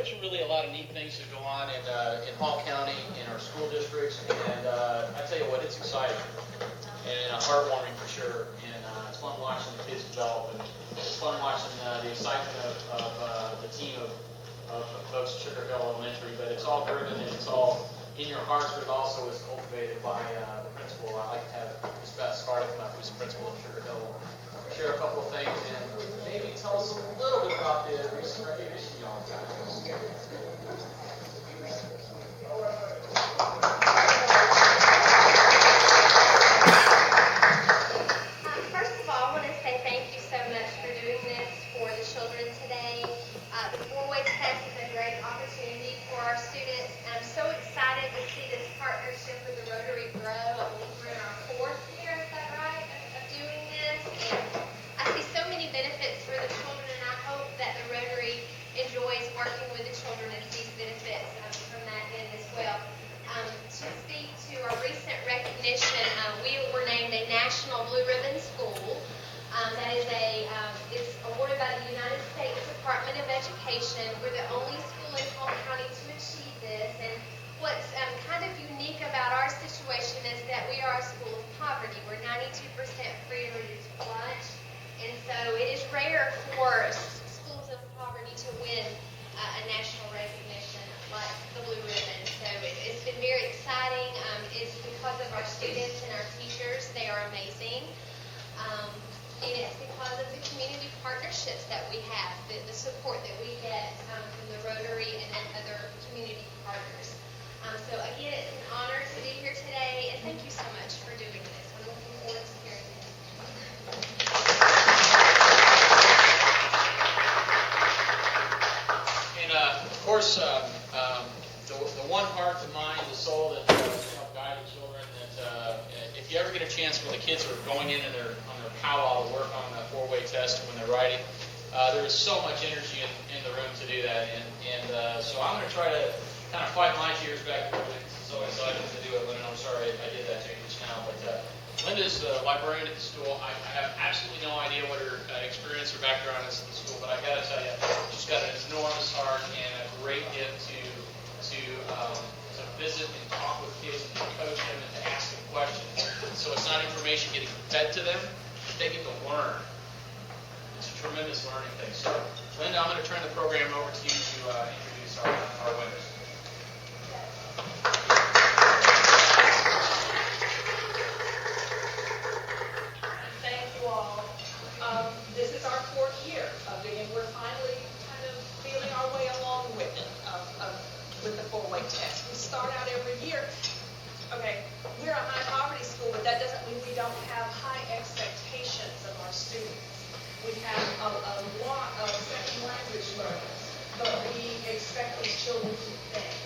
there's really a lot of neat things that go on in Hall County, in our school districts, and I tell you what, it's exciting and heartwarming for sure. And it's fun watching the kids develop, and it's fun watching the excitement of the team of folks at Sugar Hill Elementary. But it's all driven and it's all in your hearts, but it also is cultivated by the principal. I like to have Ms. Beth Scarlett come up, who's the principal of Sugar Hill, share a couple of things and maybe tell us a little bit about the recent recognition y'all got. First of all, I want to say thank you so much for doing this for the children today. The four-way test is a great opportunity for our students. I'm so excited to see this partnership with the Rotary grow. I believe we're in our fourth year, is that right, of doing this? And I see so many benefits for the children, and I hope that the Rotary enjoys working with the children and sees benefits from that end as well. To speak to our recent recognition, we were named a National Blue Ribbon School. That is it's awarded by the United States Department of Education. We're the only school in Hall County to achieve this. And what's kind of unique about our situation is that we are a school of poverty. We're 92% free to reduce lunch. And so it is rare for schools of poverty to win a national recognition like the Blue Ribbon. So it's been very exciting. It's because of our students and our teachers. They are amazing. And it's because of the community partnerships that we have, the support that we get from the Rotary and other community partners. So again, it's an honor to be here today, and thank you so much for doing this. I'm looking forward to hearing this. And of course, the one heart, the mind, the soul that help guide the children. That if you ever get a chance when the kids are going in and on their powwow to work on the four-way test when they're writing, there is so much energy in the room to do that. And so I'm going to try to kind of fight my tears back. It's so exciting to do it, Linda. I'm sorry I did that to you just now. But Linda's a librarian at the school. I have absolutely no idea what her experience or background is at the school, but I got to tell you, she's got an enormous heart and a great gift to visit and talk with kids and to coach them and to ask them questions. So it's not information getting fed to them; they get to learn. It's a tremendous learning thing. So, Linda, I'm going to turn the program over to you to introduce our winners. Thank you all. This is our fourth year of it, and we're finally kind of feeling our way along with it, with the four-way test. We start out every year. Okay, we're a high poverty school, but that doesn't mean we don't have high expectations of our students. We have a lot of second language learners, but we expect these children to think.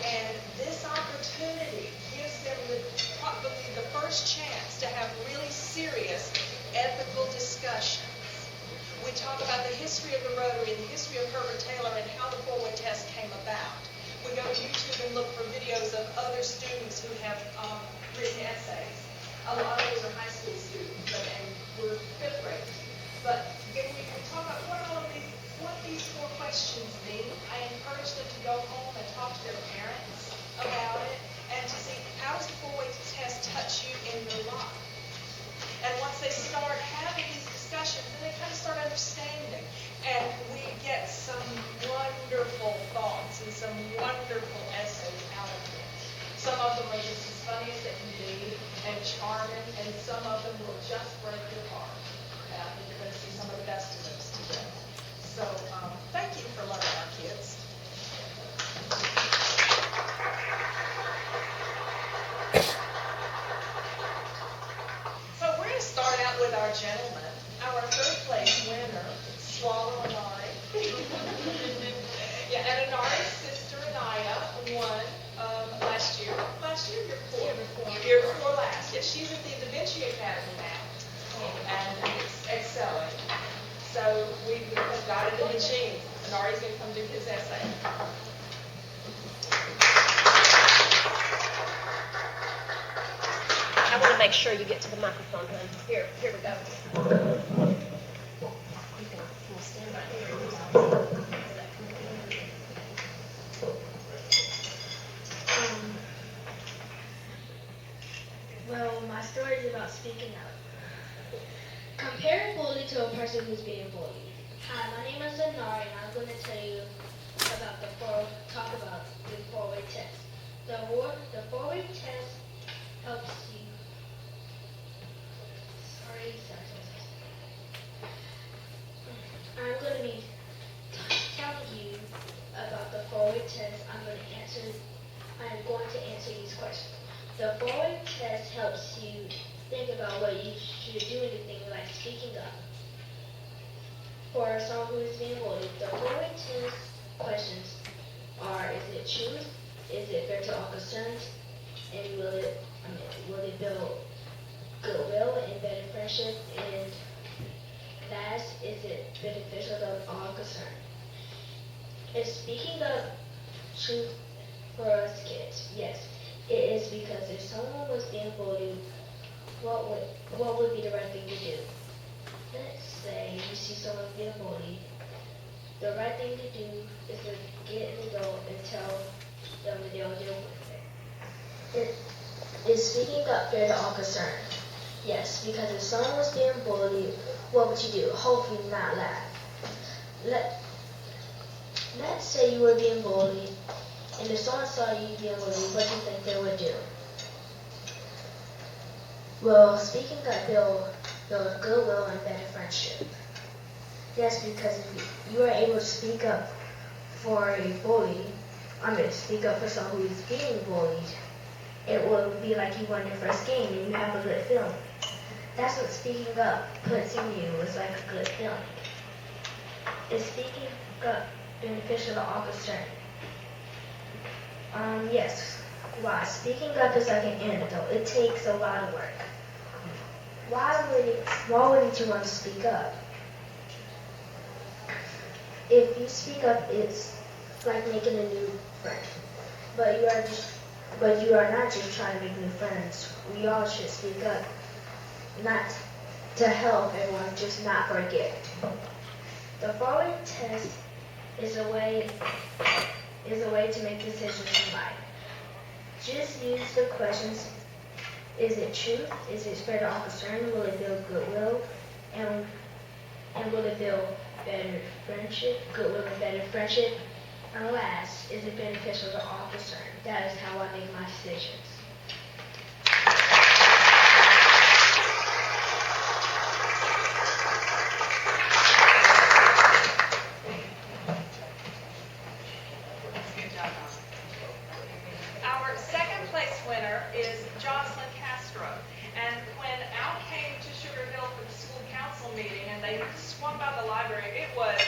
And this opportunity gives them probably the first chance to have really serious ethical discussions. We talk about the history of the Rotary and the history of Herbert Taylor and how the four-way test came about. We go to YouTube and look for videos of other students who have written essays. A lot of those are high school students, and we're fifth graders. But then we can talk about what these four questions mean. I encourage them to go home and talk to their parents about it and to see how does the four-way test touch you in your life. And once they start having these discussions, then they kind of start understanding. And we get some wonderful thoughts and some wonderful essays out of this. Some of them are just as funny as they can be and charming, and some of them will just break your heart. And I think you're going to see some of the best of those today. So thank you for loving our kids. So we're going to start out with our gentlemen. Our third place winner, Swallow Anari. Yeah, and Anari's sister, Anaya, won last year. Last year, year before last. Yeah, she's at the Da Vinci Academy now and excelling. So we got it in the genes. Anari's going to come do his essay. I want to make sure you get to the microphone, honey. Here we go. You can stand right here. talk about the four-way test. The four-way test helps you. Sorry. I'm going to be telling you about the four-way test. I'm going to answer these questions. The four-way test helps you think about what you should do in things like speaking up. For someone who is being bullied, the four-way test questions are: is it truth? Is it fair to all concerned? And will it build goodwill and better friendship? And last, is it beneficial to all concerned? Is speaking up truth for us kids? Yes, it is, because if someone was being bullied, what would be the right thing to do? Let's say you see someone being bullied. The right thing to do is to get an adult and tell them that they'll deal with it. Is speaking up fair to all concerned? Yes, because if someone was being bullied, what would you do? Hopefully not laugh. Let's say you were being bullied, and if someone saw you being bullied, what do you think they would do? Well, speaking up builds goodwill and better friendship. Yes, because if you are able to speak up for a bully, speak up for someone who is being bullied, it will be like you won your first game and you have a good feeling. That's what speaking up puts in you, is like a good feeling. Is speaking up beneficial to all concerned? Yes. Why? Speaking up is like an antidote. It takes a lot of work. Why wouldn't you want to speak up? If you speak up, it's like making a new friend. But you are not just trying to make new friends. We all should speak up, not to help everyone, just not for a gift. The following test is a way to make decisions in life. Just use the questions: is it truth? Is it fair to all concerned? Will it build goodwill? And will it build better friendship? Goodwill and better friendship? And last, is it beneficial to all concerned? That is how I make my decisions. Our second place winner is Jocelyn Castro. And when Al came to Sugar Hill for the school council meeting and they swung by the library, it was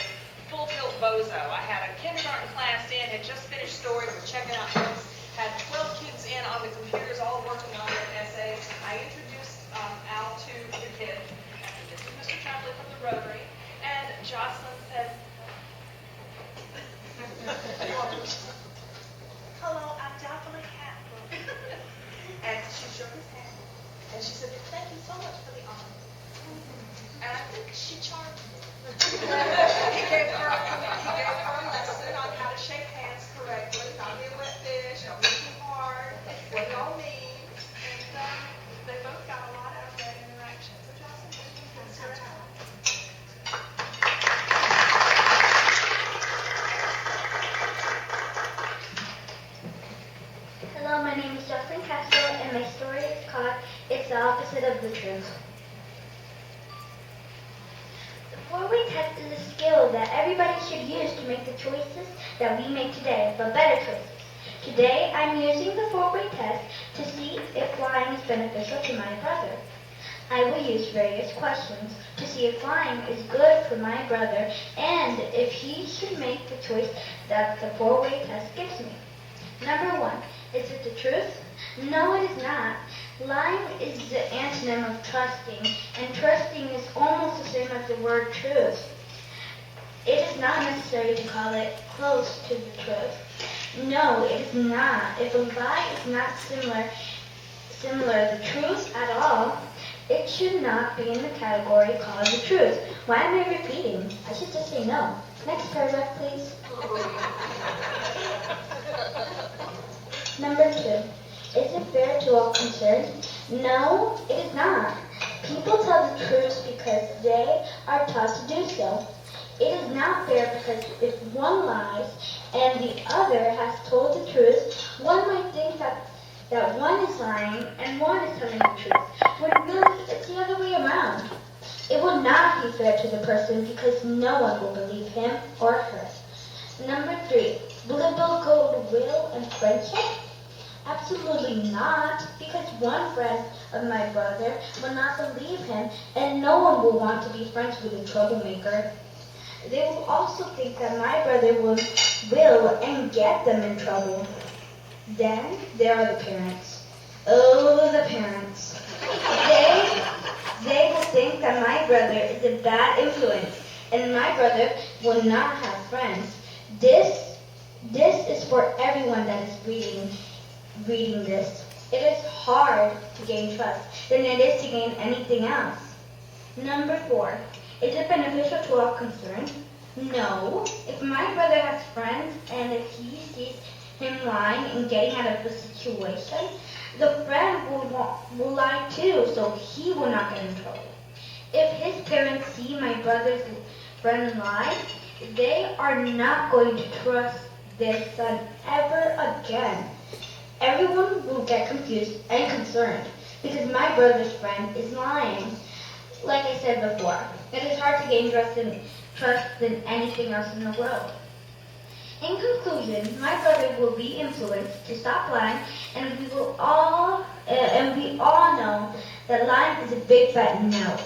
full tilt bozo. I had a kindergarten class in, had just finished story, was checking out books, had 12 kids in on the computers all working on their essays. I introduced Al to the kids. This is Mr. Chapley from the Rotary. And Jocelyn said, "Hello, I'm Jocelyn Castro." And she shook his hand. And she said, "Thank you so much for the honor." And I think she charmed me. He gave her a lesson on how to shake hands correctly, not be a wet fish, don't be too hard, what it all means. And they both got a lot out of that interaction. So Jocelyn, thank you for your time. Hello, my name is Jocelyn Castro, and my story is called "It's the Opposite of the Truth." The four-way test is a skill that everybody should use to make the choices that we make today, but better choices. Today, I'm using the four-way test to see if flying is beneficial to my brother. I will use various questions to see if flying is good for my brother and if he should make the choice that the four-way test gives me. Number 1, is it the truth? No, it is not. Lying is the antonym of trusting, and trusting is almost the same as the word truth. It is not necessary to call it close to the truth. No, it is not. If a lie is not similar to the truth at all, it should not be in the category called the truth. Why am I repeating? I should just say no. Next paragraph, please. Number 2, is it fair to all concerned? No, it is not. People tell the truth because they are taught to do so. It is not fair because if one lies and the other has told the truth, one might think that one is lying and one is telling the truth, when really it's the other way around. It will not be fair to the person because no one will believe him or her. Number 3, will it build goodwill and friendship? Absolutely not, because one friend of my brother will not believe him and no one will want to be friends with a troublemaker. They will also think that my brother will and get them in trouble. Then there are the parents. Oh, the parents. They will think that my brother is a bad influence and my brother will not have friends. This is for everyone that is reading this. It is hard to gain trust than it is to gain anything else. Number 4, is it beneficial to all concerned? No. If my brother has friends and if he sees him lying and getting out of the situation, the friend will lie too, so he will not get in trouble. If his parents see my brother's friend lie, they are not going to trust their son ever again. Everyone will get confused and concerned because my brother's friend is lying. Like I said before, it is hard to gain trust than anything else in the world. In conclusion, my brother will be influenced to stop lying, and we all know that lying is a big fat no.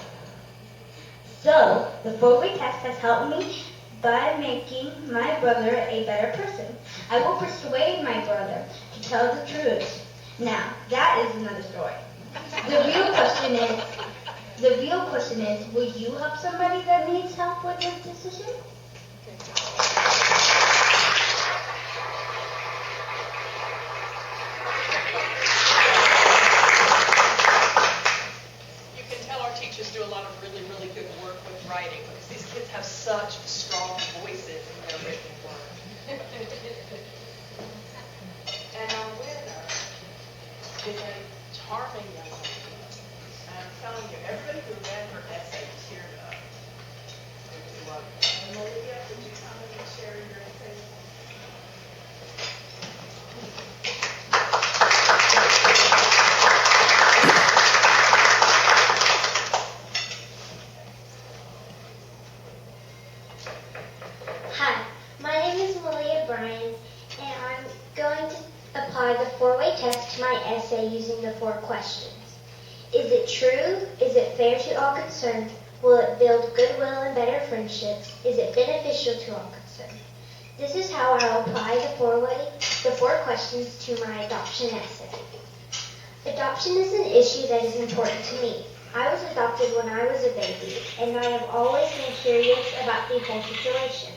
So, the 4-way test has helped me by making my brother a better person. I will persuade my brother to tell the truth. Now, that is another story. The real question is, will you help somebody that needs help with this decision? You can tell our teachers do a lot of really, really good work with writing because these kids have such strong voices in their written work. And our winner is a charming young lady. And I'm telling you, everybody who read her essay teared up. And Malia, would you come and share your essay? Hi, my name is Malia Bryan, and I'm going to apply the 4-way test to my essay using the 4 questions. Is it true? Is it fair to all concerned? Will it build goodwill and better friendships? Is it beneficial to all concerned? This is how I'll apply the 4 questions to my adoption essay. Adoption is an issue that is important to me. I was adopted when I was a baby, and I have always been curious about the whole situation.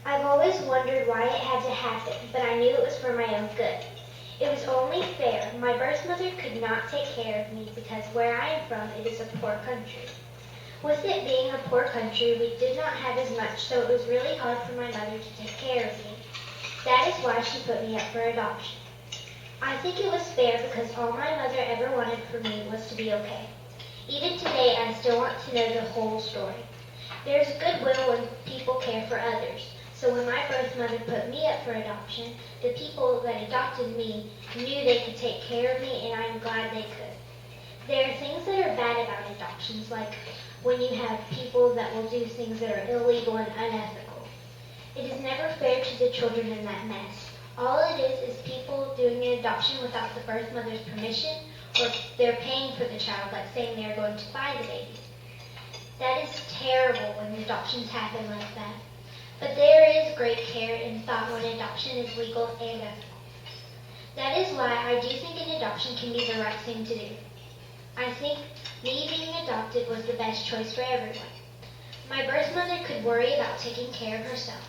I've always wondered why it had to happen, but I knew it was for my own good. It was only fair. My birth mother could not take care of me because where I am from, it is a poor country. With it being a poor country, we did not have as much, so it was really hard for my mother to take care of me. That is why she put me up for adoption. I think it was fair because all my mother ever wanted for me was to be okay. Even today, I still want to know the whole story. There's goodwill when people care for others. So when my birth mother put me up for adoption, the people that adopted me knew they could take care of me, and I am glad they could. There are things that are bad about adoptions, like when you have people that will do things that are illegal and unethical. It is never fair to the children in that mess. All it is people doing an adoption without the birth mother's permission, or they're paying for the child, like saying they're going to buy the baby. That is terrible when adoptions happen like that. But there is great care and thought when adoption is legal and ethical. That is why I do think an adoption can be the right thing to do. I think me being adopted was the best choice for everyone. My birth mother could worry about taking care of herself.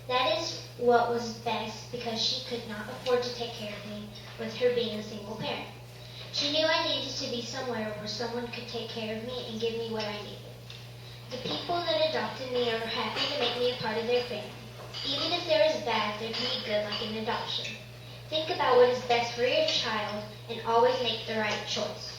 That is what was best because she could not afford to take care of me with her being a single parent. She knew I needed to be somewhere where someone could take care of me and give me what I needed. The people that adopted me are happy to make me a part of their family. Even if there is bad, there can be good like an adoption. Think about what is best for your child and always make the right choice.